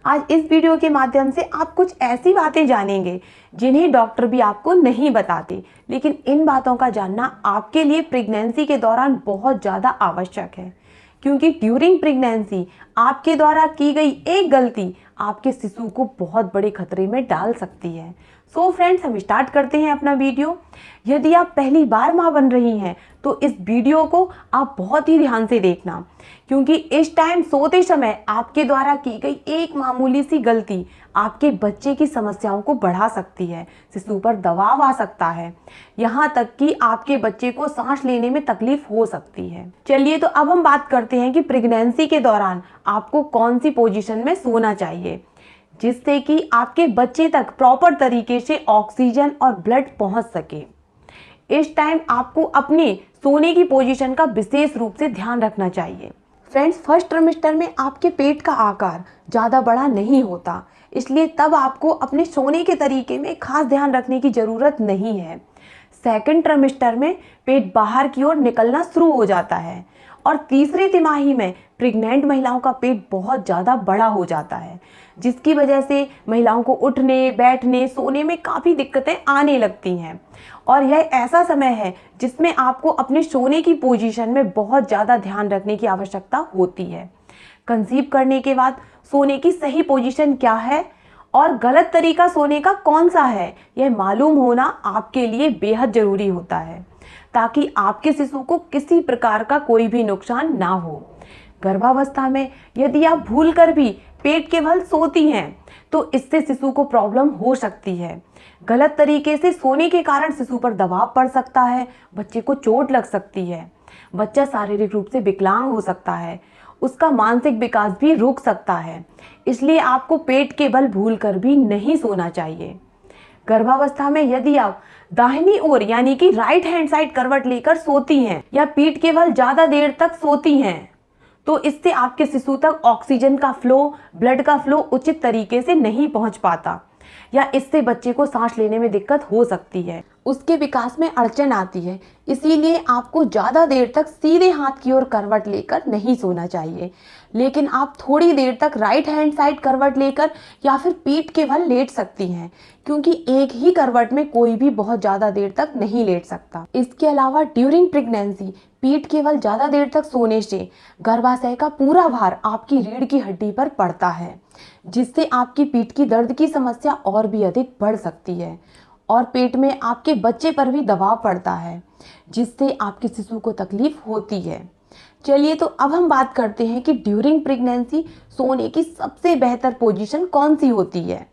आज इस वीडियो के माध्यम से आप कुछ ऐसी बातें जानेंगे जिन्हें डॉक्टर भी आपको नहीं बताते, लेकिन इन बातों का जानना आपके लिए प्रेगनेंसी के दौरान बहुत ज़्यादा आवश्यक है, क्योंकि ड्यूरिंग प्रेगनेंसी आपके द्वारा की गई एक गलती आपके शिशु को बहुत बड़े खतरे में डाल सकती है। सो फ्रेंड्स, हम स्टार्ट करते हैं अपना वीडियो। यदि आप पहली बार माँ बन रही हैं तो इस वीडियो को आप बहुत ही ध्यान से देखना, क्योंकि इस टाइम सोते समय आपके द्वारा की गई एक मामूली सी गलती आपके बच्चे की समस्याओं को बढ़ा सकती है। शिशु पर दबाव आ सकता है, यहाँ तक कि आपके बच्चे को सांस लेने में तकलीफ हो सकती है। चलिए, तो अब हम बात करते हैं कि प्रेगनेंसी के दौरान आपको कौन सी पोजीशन में सोना चाहिए, जिससे कि आपके बच्चे तक प्रॉपर तरीके से ऑक्सीजन और ब्लड पहुंच सके। इस टाइम आपको अपने सोने की पोजीशन का विशेष रूप से ध्यान रखना चाहिए। फ्रेंड्स, फर्स्ट ट्रिमेस्टर में आपके पेट का आकार ज़्यादा बड़ा नहीं होता, इसलिए तब आपको अपने सोने के तरीके में खास ध्यान रखने की ज़रूरत नहीं है। सेकंड ट्रिमेस्टर में पेट बाहर की ओर निकलना शुरू हो जाता है और तीसरी तिमाही में प्रेग्नेंट महिलाओं का पेट बहुत ज़्यादा बड़ा हो जाता है, जिसकी वजह से महिलाओं को उठने, बैठने, सोने में काफ़ी दिक्कतें आने लगती हैं। और यह ऐसा समय है जिसमें आपको अपने सोने की पोजीशन में बहुत ज़्यादा ध्यान रखने की आवश्यकता होती है। कंसीव करने के बाद सोने की सही पोजीशन क्या है और गलत तरीका सोने का कौन सा है, यह मालूम होना आपके लिए बेहद ज़रूरी होता है, ताकि आपके शिशु को किसी प्रकार का कोई भी नुकसान ना हो। गर्भावस्था में यदि आप भूलकर भी पेट के बल सोती हैं तो इससे शिशु को प्रॉब्लम हो सकती है। गलत तरीके से सोने के कारण शिशु पर दबाव पड़ सकता है, बच्चे को चोट लग सकती है, बच्चा शारीरिक रूप से विकलांग हो सकता है, उसका मानसिक विकास भी रुक सकता है। इसलिए आपको पेट के बल भूलकर भी नहीं सोना चाहिए। गर्भावस्था में यदि आप दाहिनी ओर यानी कि राइट हैंड साइड करवट लेकर सोती हैं या पीठ के बल ज़्यादा देर तक सोती हैं, तो इससे आपके शिशु तक ऑक्सीजन का फ्लो, ब्लड का फ्लो उचित तरीके से नहीं पहुंच पाता, या इससे बच्चे को सांस लेने में दिक्कत हो सकती है, उसके विकास में अड़चन आती है। इसीलिए आपको ज़्यादा देर तक सीधे हाथ की ओर करवट लेकर नहीं सोना चाहिए, लेकिन आप थोड़ी देर तक राइट हैंड साइड करवट लेकर या फिर पीठ के बल लेट सकती हैं, क्योंकि एक ही करवट में कोई भी बहुत ज़्यादा देर तक नहीं लेट सकता। इसके अलावा ड्यूरिंग प्रेगनेंसी पीठ के बल ज़्यादा देर तक सोने से गर्भाशय का पूरा भार आपकी रीढ़ की हड्डी पर पड़ता है, जिससे आपकी पीठ की दर्द की समस्या और भी अधिक बढ़ सकती है और पेट में आपके बच्चे पर भी दबाव पड़ता है, जिससे आपके शिशु को तकलीफ होती है। चलिए, तो अब हम बात करते हैं कि ड्यूरिंग प्रेगनेंसी सोने की सबसे बेहतर पोजीशन कौन सी होती है।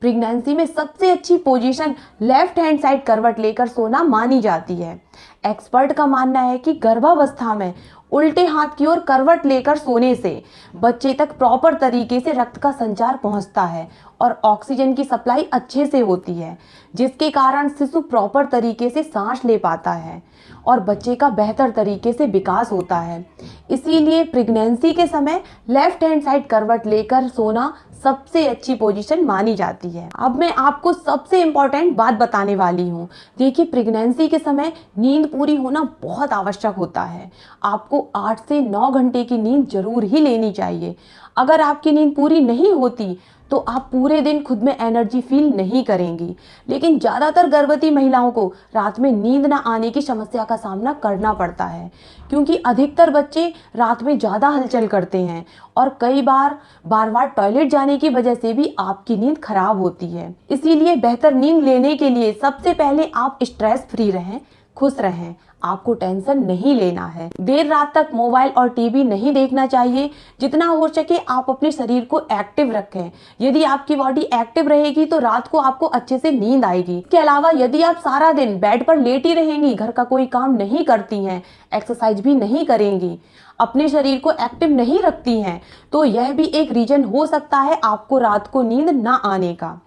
प्रेगनेंसी में सबसे अच्छी पोजीशन लेफ्ट हैंड साइड करवट लेकर सोना मानी जाती है। एक्सपर्ट का मानना है कि गर्भावस्था में उल्टे हाथ की ओर करवट लेकर सोने से बच्चे तक प्रॉपर तरीके से रक्त का संचार पहुंचता है और ऑक्सीजन की सप्लाई अच्छे से होती है, जिसके कारण शिशु प्रॉपर तरीके से सांस ले पाता है और बच्चे का बेहतर तरीके से विकास होता है। इसीलिए प्रेगनेंसी के समय लेफ्ट हैंड साइड करवट लेकर सोना सबसे अच्छी पोजीशन मानी जाती है। अब मैं आपको सबसे इम्पॉर्टेंट बात बताने वाली हूँ। देखिए, प्रेगनेंसी के समय नींद पूरी होना बहुत आवश्यक होता है। आपको 8 से 9 घंटे की नींद जरूर ही लेनी चाहिए। अगर आपकी नींद पूरी नहीं होती तो आप पूरे दिन खुद में एनर्जी फील नहीं करेंगी। लेकिन ज़्यादातर गर्भवती महिलाओं को रात में नींद न आने की समस्या का सामना करना पड़ता है, क्योंकि अधिकतर बच्चे रात में ज़्यादा हलचल करते हैं और कई बार बार टॉयलेट जाने की वजह से भी आपकी नींद खराब होती है। इसीलिए बेहतर नींद लेने के लिए सबसे पहले आप स्ट्रेस फ्री रहें, खुश रहें, आपको टेंशन नहीं लेना है। देर रात तक मोबाइल और टीवी नहीं देखना चाहिए। जितना हो सके आप अपने शरीर को एक्टिव रखें। यदि आपकी बॉडी एक्टिव रहेगी तो रात को आपको अच्छे से नींद आएगी। इसके अलावा यदि आप सारा दिन बेड पर लेटी रहेंगी, घर का कोई काम नहीं करती हैं, एक्सरसाइज भी नहीं करेंगी, अपने शरीर को एक्टिव नहीं रखती हैं, तो यह भी एक रीजन हो सकता है आपको रात को नींद ना आने का।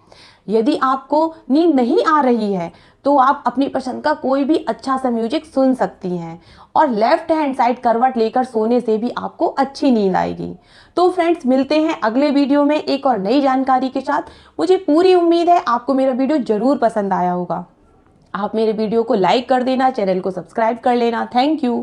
यदि आपको नींद नहीं आ रही है तो आप अपनी पसंद का कोई भी अच्छा सा म्यूजिक सुन सकती हैं और लेफ्ट हैंड साइड करवट लेकर सोने से भी आपको अच्छी नींद आएगी। तो फ्रेंड्स, मिलते हैं अगले वीडियो में एक और नई जानकारी के साथ। मुझे पूरी उम्मीद है आपको मेरा वीडियो जरूर पसंद आया होगा। आप मेरे वीडियो को लाइक कर देना, चैनल को सब्सक्राइब कर लेना। Thank you.